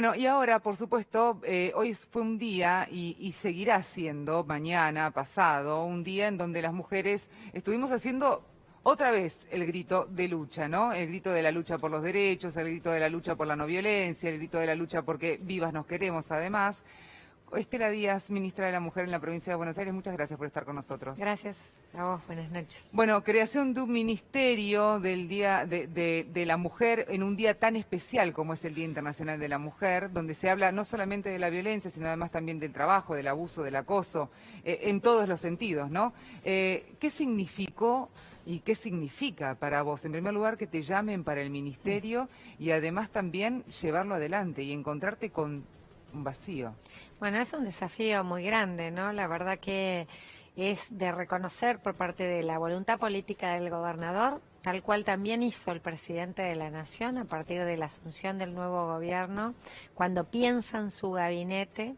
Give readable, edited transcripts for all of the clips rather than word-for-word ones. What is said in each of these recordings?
Bueno, y ahora, por supuesto, hoy fue un día y seguirá siendo mañana, pasado, un día en donde las mujeres estuvimos haciendo otra vez el grito de lucha, ¿no? El grito de la lucha por los derechos, el grito de la lucha por la no violencia, el grito de la lucha porque vivas nos queremos, además. Estela Díaz, ministra de la Mujer en la provincia de Buenos Aires, muchas gracias por estar con nosotros. Gracias a vos, buenas noches. Bueno, creación de un ministerio del Día de la Mujer en un día tan especial como es el Día Internacional de la Mujer, donde se habla no solamente de la violencia, sino además también del trabajo, del abuso, del acoso, en todos los sentidos, ¿no? ¿Qué significó y qué significa para vos, en primer lugar, que te llamen para el ministerio y además también llevarlo adelante y encontrarte con un vacío? Bueno, es un desafío muy grande, ¿no? La verdad que es de reconocer por parte de la voluntad política del gobernador, tal cual también hizo el presidente de la Nación a partir de la asunción del nuevo gobierno, cuando piensa en su gabinete,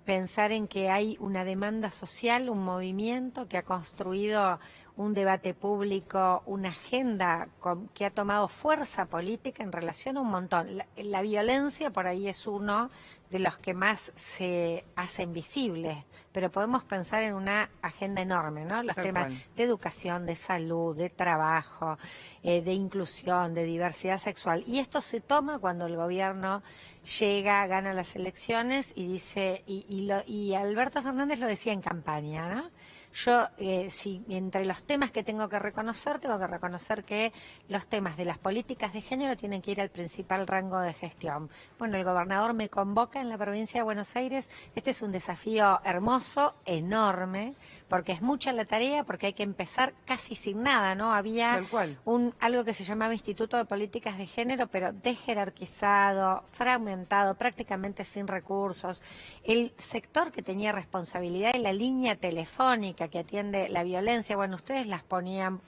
pensar en que hay una demanda social, un movimiento que ha construido un debate público, una agenda que ha tomado fuerza política en relación a un montón. La violencia por ahí es uno de los que más se hacen visibles, pero podemos pensar en una agenda enorme, ¿no? Los temas de educación, de salud, de trabajo, de inclusión, de diversidad sexual. Y esto se toma cuando el gobierno llega, gana las elecciones y dice, y Alberto Fernández lo decía en campaña, ¿no? Yo, si entre los temas que tengo que reconocer que los temas de las políticas de género tienen que ir al principal rango de gestión. Bueno, el gobernador me convoca en la provincia de Buenos Aires. Este es un desafío hermoso, enorme, porque es mucha la tarea, porque hay que empezar casi sin nada, ¿no? Había algo que se llamaba Instituto de Políticas de Género, pero desjerarquizado, fragmentado, prácticamente sin recursos. El sector que tenía responsabilidad en la línea telefónica que atiende la violencia, bueno, ustedes las ponían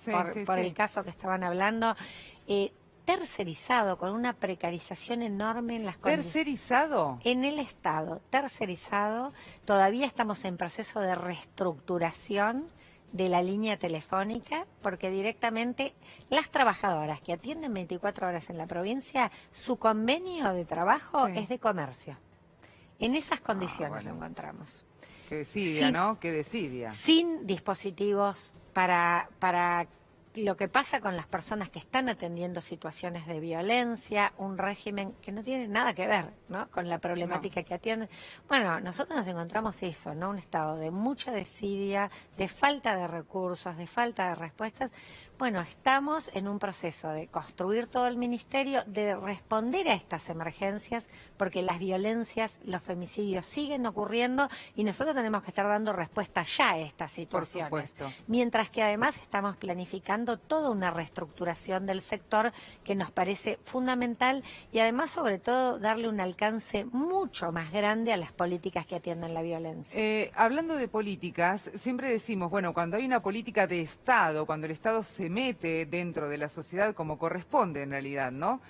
por el caso que estaban hablando, tercerizado, con una precarización enorme en las condiciones. ¿Tercerizado? En el Estado, tercerizado. Todavía estamos en proceso de reestructuración de la línea telefónica, porque directamente las trabajadoras que atienden 24 horas en la provincia, su convenio de trabajo es de comercio. En esas condiciones lo encontramos. Qué desidia, ¿no? Qué desidia. Sin dispositivos para lo que pasa con las personas que están atendiendo situaciones de violencia, un régimen que no tiene nada que ver, ¿no?, con la problemática que atienden. Bueno, nosotros nos encontramos eso, ¿no? Un estado de mucha desidia, de falta de recursos, de falta de respuestas. Bueno, estamos en un proceso de construir todo el ministerio, de responder a estas emergencias, porque las violencias, los femicidios siguen ocurriendo y nosotros tenemos que estar dando respuesta ya a estas situaciones. Por supuesto. Mientras que además estamos planificando toda una reestructuración del sector que nos parece fundamental y además, sobre todo, darle un alcance mucho más grande a las políticas que atienden la violencia. Hablando de políticas, siempre decimos, bueno, cuando hay una política de Estado, cuando el Estado se mete dentro de la sociedad como corresponde en realidad, ¿no?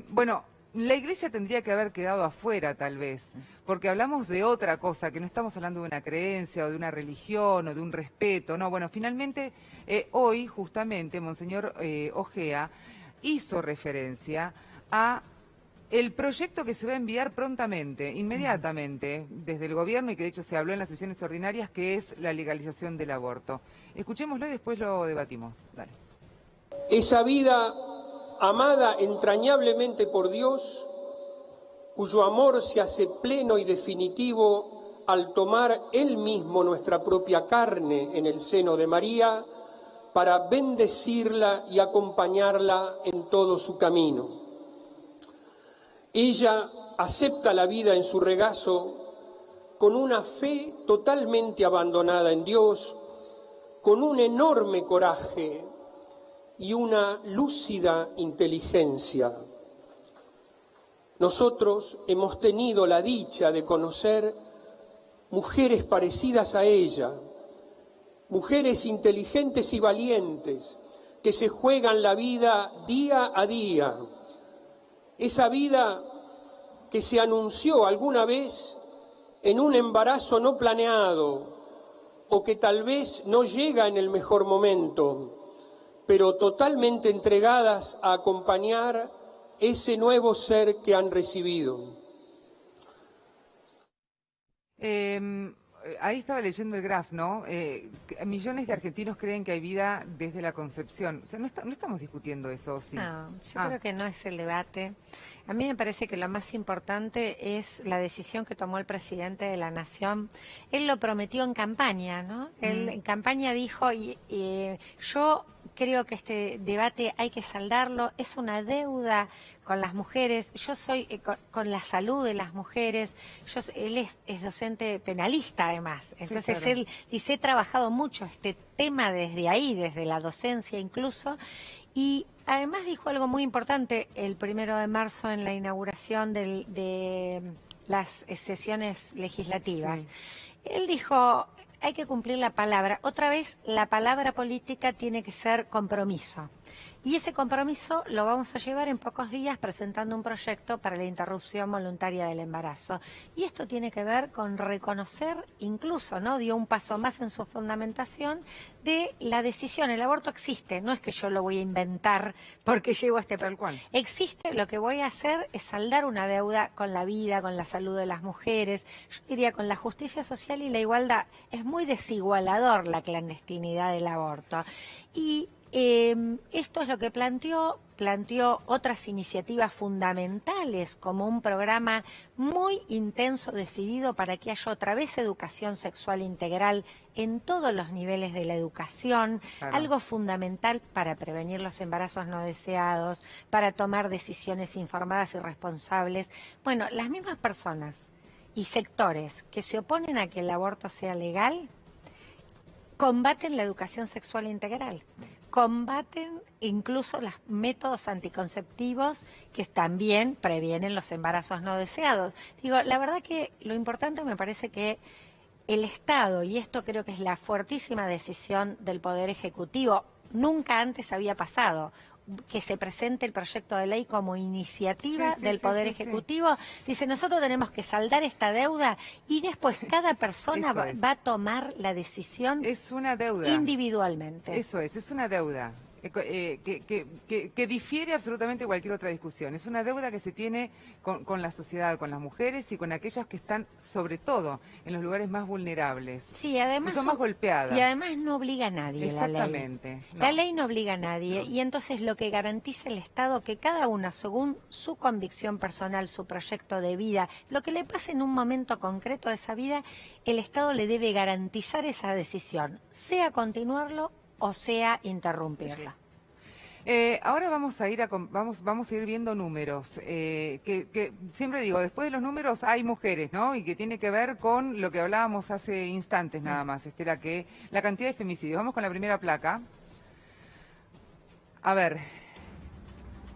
Bueno, la Iglesia tendría que haber quedado afuera tal vez, porque hablamos de otra cosa, que no estamos hablando de una creencia o de una religión o de un respeto, no, bueno, finalmente hoy justamente Monseñor Ojea hizo referencia a el proyecto que se va a enviar prontamente, inmediatamente, desde el gobierno y que de hecho se habló en las sesiones ordinarias, que es la legalización del aborto. Escuchémoslo y después lo debatimos. Dale. Esa vida amada entrañablemente por Dios, cuyo amor se hace pleno y definitivo al tomar Él mismo nuestra propia carne en el seno de María, para bendecirla y acompañarla en todo su camino. Ella acepta la vida en su regazo con una fe totalmente abandonada en Dios, con un enorme coraje y una lúcida inteligencia. Nosotros hemos tenido la dicha de conocer mujeres parecidas a ella, mujeres inteligentes y valientes que se juegan la vida día a día. Esa vida que se anunció alguna vez en un embarazo no planeado o que tal vez no llega en el mejor momento, pero totalmente entregadas a acompañar ese nuevo ser que han recibido. Ahí estaba leyendo el graph, ¿no? Millones de argentinos creen que hay vida desde la concepción. O sea, no estamos discutiendo eso, ¿sí? No, yo creo que no es el debate. A mí me parece que lo más importante es la decisión que tomó el presidente de la Nación. Él lo prometió en campaña, ¿no? Él en campaña dijo, yo creo que este debate hay que saldarlo, es una deuda con las mujeres, yo soy con la salud de las mujeres, él es docente penalista además, entonces sí, claro. él dice, he trabajado mucho este tema desde ahí, desde la docencia incluso, y además dijo algo muy importante el 1 de marzo en la inauguración de las sesiones legislativas. Sí. Él dijo, hay que cumplir la palabra. Otra vez, la palabra política tiene que ser compromiso. Y ese compromiso lo vamos a llevar en pocos días presentando un proyecto para la interrupción voluntaria del embarazo. Y esto tiene que ver con reconocer, incluso, ¿no? Dio un paso más en su fundamentación de la decisión. El aborto existe, no es que yo lo voy a inventar porque llego a este... Tal cual. Existe, lo que voy a hacer es saldar una deuda con la vida, con la salud de las mujeres, yo diría con la justicia social y la igualdad. Es muy desigualador la clandestinidad del aborto. Y esto es lo que planteó otras iniciativas fundamentales, como un programa muy intenso, decidido para que haya otra vez educación sexual integral en todos los niveles de la educación, Claro. algo fundamental para prevenir los embarazos no deseados, para tomar decisiones informadas y responsables. Bueno, las mismas personas y sectores que se oponen a que el aborto sea legal, combaten la educación sexual integral, combaten incluso los métodos anticonceptivos que también previenen los embarazos no deseados. Digo, la verdad que lo importante me parece que el Estado, y esto creo que es la fuertísima decisión del Poder Ejecutivo, nunca antes había pasado, que se presente el proyecto de ley como iniciativa del Poder Ejecutivo. Dice, nosotros tenemos que saldar esta deuda y después cada persona va a tomar la decisión Es una deuda. individualmente. Eso es una deuda. Que difiere absolutamente de cualquier otra discusión. Es una deuda que se tiene con la sociedad, con las mujeres y con aquellas que están, sobre todo, en los lugares más vulnerables. Sí, además que son más golpeadas. Y además no obliga a nadie la ley. Exactamente. No. La ley no obliga a nadie y entonces lo que garantiza el Estado que cada uno, según su convicción personal, su proyecto de vida, lo que le pase en un momento concreto de esa vida, el Estado le debe garantizar esa decisión, sea continuarlo o sea interrumpirla. Ahora vamos a ir vamos a ir viendo números, que siempre digo, después de los números hay mujeres, ¿no? Y que tiene que ver con lo que hablábamos hace instantes nada más, Estela, que la cantidad de femicidios. Vamos con la primera placa. A ver,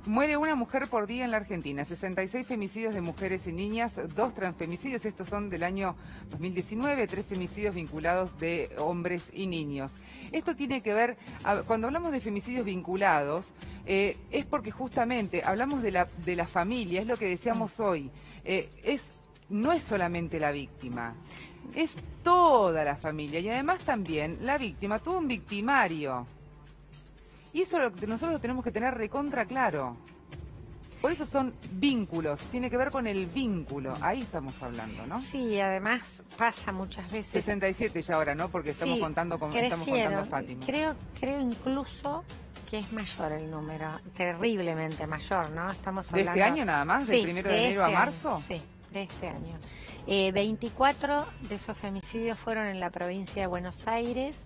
muere una mujer por día en la Argentina, 66 femicidios de mujeres y niñas, 2 transfemicidios, estos son del año 2019, 3 femicidios vinculados de hombres y niños. Esto tiene que ver, cuando hablamos de femicidios vinculados, es porque justamente hablamos de la familia, es lo que decíamos hoy, no es solamente la víctima, es toda la familia y además también la víctima tuvo un victimario. Y eso nosotros lo tenemos que tener recontra claro. Por eso son vínculos, tiene que ver con el vínculo. Ahí estamos hablando, ¿no? Sí, además pasa muchas veces. 67 ya ahora, ¿no? Porque estamos contando a Fátima. Creo incluso que es mayor el número, terriblemente mayor, ¿no? Estamos hablando... ¿De este año nada más? ¿Del 1 de enero a marzo? Sí, de este año. 24 de esos femicidios fueron en la provincia de Buenos Aires.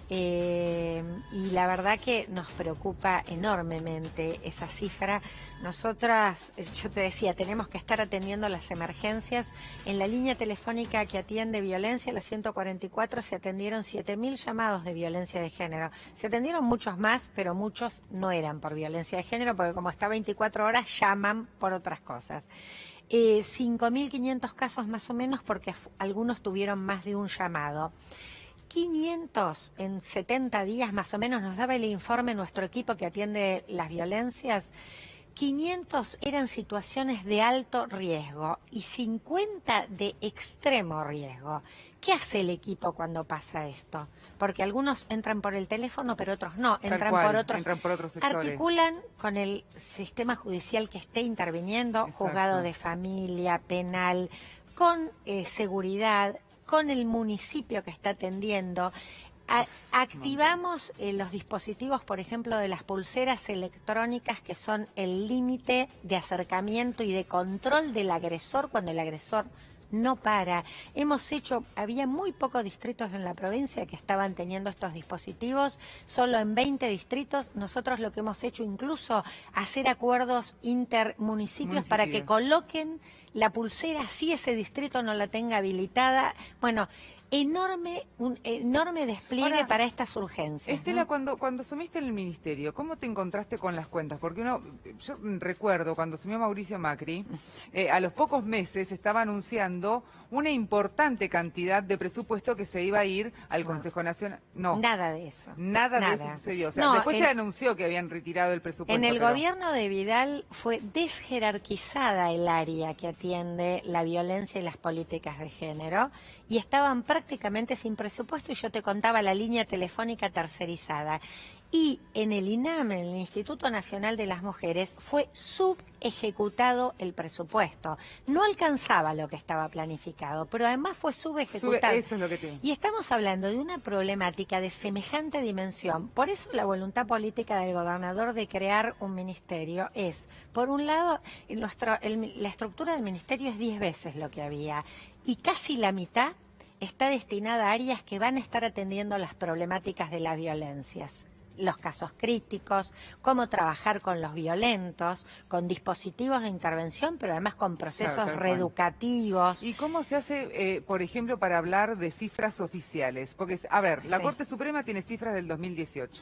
Y la verdad que nos preocupa enormemente esa cifra. Nosotras, yo te decía, tenemos que estar atendiendo las emergencias. En la línea telefónica que atiende violencia, la 144, se atendieron 7.000 llamados de violencia de género. Se atendieron muchos más, pero muchos no eran por violencia de género, porque como está 24 horas, llaman por otras cosas. 5.500 casos más o menos, porque algunos tuvieron más de un llamado. 500 en 70 días más o menos nos daba el informe nuestro equipo que atiende las violencias. 500 eran situaciones de alto riesgo y 50 de extremo riesgo. ¿Qué hace el equipo cuando pasa esto? Porque algunos entran por el teléfono, pero otros no, entran por otros sectores. Articulan con el sistema judicial que esté interviniendo, juzgado de familia, penal, con seguridad, con el municipio que está atendiendo. Activamos los dispositivos, por ejemplo, de las pulseras electrónicas, que son el límite de acercamiento y de control del agresor cuando el agresor no para. Había muy pocos distritos en la provincia que estaban teniendo estos dispositivos, solo en 20 distritos. Nosotros lo que hemos hecho incluso hacer acuerdos intermunicipios para que coloquen la pulsera si ese distrito no la tenga habilitada. Bueno, un enorme despliegue ahora, para estas urgencias. Estela, ¿no? cuando asumiste en el ministerio, ¿cómo te encontraste con las cuentas? Porque yo recuerdo cuando asumió Mauricio Macri, a los pocos meses estaba anunciando una importante cantidad de presupuesto que se iba a ir al Consejo Nacional. No. Nada de eso. Nada de eso sucedió. O sea, después se anunció que habían retirado el presupuesto. En el gobierno de Vidal fue desjerarquizada el área que atiende la violencia y las políticas de género, y estaban prácticamente sin presupuesto, y yo te contaba la línea telefónica tercerizada. Y en el INAM, en el Instituto Nacional de las Mujeres, fue subejecutado el presupuesto. No alcanzaba lo que estaba planificado, pero además fue subejecutado. Eso es lo que tiene. Y estamos hablando de una problemática de semejante dimensión. Por eso la voluntad política del gobernador de crear un ministerio es, por un lado, la estructura del ministerio es 10 veces lo que había, y casi la mitad está destinada a áreas que van a estar atendiendo las problemáticas de las violencias, los casos críticos, cómo trabajar con los violentos, con dispositivos de intervención, pero además con procesos reeducativos. ¿Y cómo se hace, por ejemplo, para hablar de cifras oficiales? Porque, a ver, la Corte Suprema tiene cifras del 2018.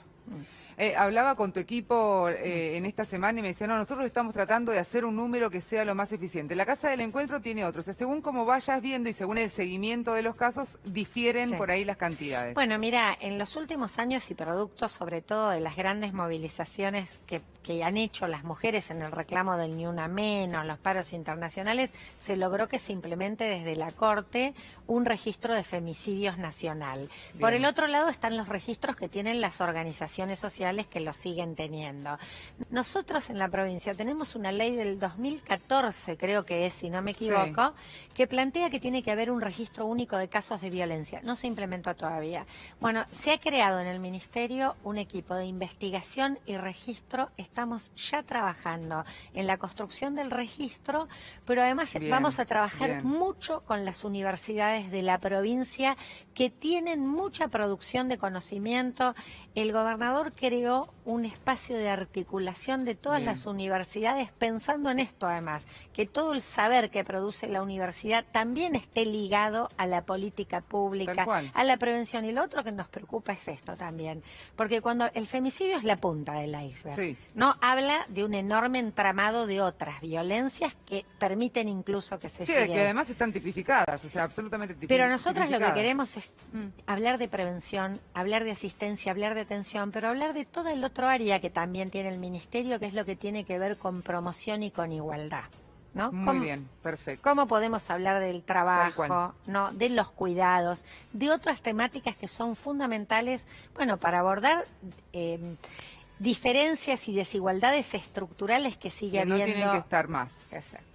Hablaba con tu equipo en esta semana y me decía, no, nosotros estamos tratando de hacer un número que sea lo más eficiente. La Casa del Encuentro tiene otro. O sea, según como vayas viendo y según el seguimiento de los casos, difieren por ahí las cantidades. Bueno, mira, en los últimos años y producto sobre todo de las grandes movilizaciones que han hecho las mujeres en el reclamo del Ni Una Menos, los paros internacionales, se logró que se implemente desde la Corte un registro de femicidios nacional. Bien. Por el otro lado están los registros que tienen las organizaciones sociales que lo siguen teniendo. Nosotros en la provincia tenemos una ley del 2014, creo que es, si no me equivoco, que plantea que tiene que haber un registro único de casos de violencia. No se implementó todavía. Bueno, se ha creado en el Ministerio un equipo de investigación y registro. Estamos ya trabajando en la construcción del registro, pero además vamos a trabajar mucho con las universidades de la provincia que tienen mucha producción de conocimiento. El gobernador creó un espacio de articulación de todas las universidades pensando en esto además, que todo el saber que produce la universidad también esté ligado a la política pública, a la prevención. Y lo otro que nos preocupa es esto también, porque cuando el femicidio es la punta del iceberg, no habla de un enorme entramado de otras violencias que permiten incluso que se llegue. Que además están tipificadas, o sea, absolutamente tipificadas. Pero nosotros lo que queremos es hablar de prevención, hablar de asistencia, hablar de atención, pero hablar de todo el otro área que también tiene el ministerio, que es lo que tiene que ver con promoción y con igualdad, ¿no? Muy bien, perfecto. ¿Cómo podemos hablar del trabajo, no, de los cuidados, de otras temáticas que son fundamentales, bueno, para abordar diferencias y desigualdades estructurales que sigue habiendo? No tienen que estar más.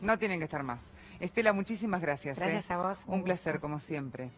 No tienen que estar más. Estela, muchísimas gracias. Gracias a vos. Un placer, como siempre.